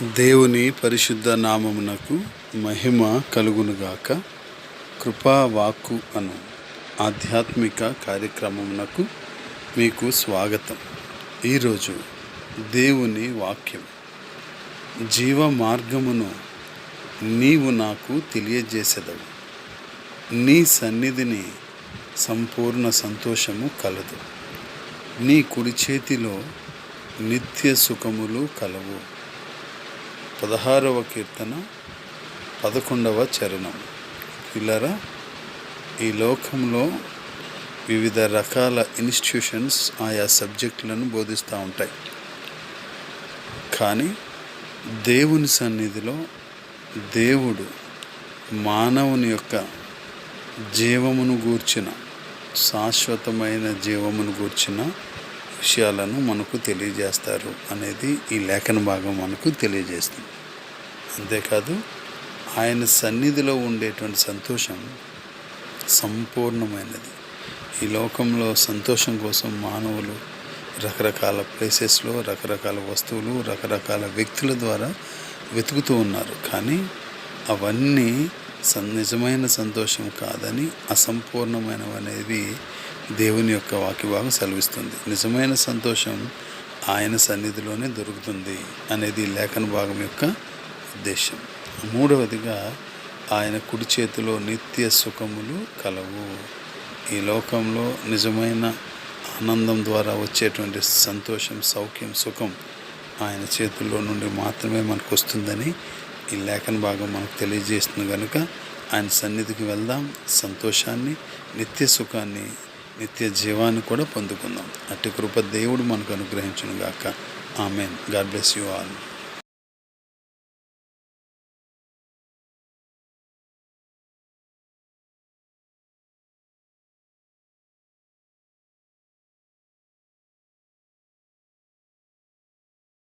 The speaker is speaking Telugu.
దేవుని పరిశుద్ధ నామమునకు మహిమ కలుగునుగాక. కృపావాక్కు అను ఆధ్యాత్మిక కార్యక్రమమునకు మీకు స్వాగతం. ఈరోజు దేవుని వాక్యం, జీవ మార్గమును నీవు నాకు తెలియజేసెదవు, నీ సన్నిధిని సంపూర్ణ సంతోషము కలదు, నీ కుడి చేతిలో నిత్య సుఖములు కలవు. 16వ కీర్తన 11వ చరణం. పిల్లరా, ఈ లోకంలో వివిధ రకాల ఇన్స్టిట్యూషన్స్ ఆయా సబ్జెక్టులను బోధిస్తూ ఉంటాయి. కానీ దేవుని సన్నిధిలో దేవుడు మానవుని యొక్క జీవమును గూర్చిన, శాశ్వతమైన జీవమును గూర్చిన విషయాలను మనకు తెలియజేస్తారు అనేది ఈ లేఖన భాగం మనకు తెలియజేస్తుంది. అంతేకాదు, ఆయన సన్నిధిలో ఉండేటువంటి సంతోషం సంపూర్ణమైనది. ఈ లోకంలో సంతోషం కోసం మానవులు రకరకాల ప్లేసెస్లో రకరకాల వస్తువులు, రకరకాల వ్యక్తుల ద్వారా వెతుకుతూ ఉన్నారు. కానీ అవన్నీ నిజమైన సంతోషం కాదని, అసంపూర్ణమైనవనేవి దేవుని యొక్క వాక్యభాగం సెలవిస్తుంది. నిజమైన సంతోషం ఆయన సన్నిధిలోనే దొరుకుతుంది అనేది లేఖన భాగం యొక్క ఉద్దేశం. మూడవదిగా, ఆయన కుడి చేతిలో నిత్య సుఖములు కలవు. ఈ లోకంలో నిజమైన ఆనందం ద్వారా వచ్చేటువంటి సంతోషం, సౌఖ్యం, సుఖం ఆయన చేతుల్లో నుండి మాత్రమే మనకు వస్తుందని ఈ లేఖన భాగం మనకు తెలియజేస్తుంది. కనుక ఆయన సన్నిధికి వెళ్దాం, సంతోషాన్ని, నిత్య సుఖాన్ని, నిత్య జీవాన్ని కూడా పొందుకుందాం. అట్టి కృప దేవుడు మనకు అనుగ్రహించును గాక. Amen. God bless you all.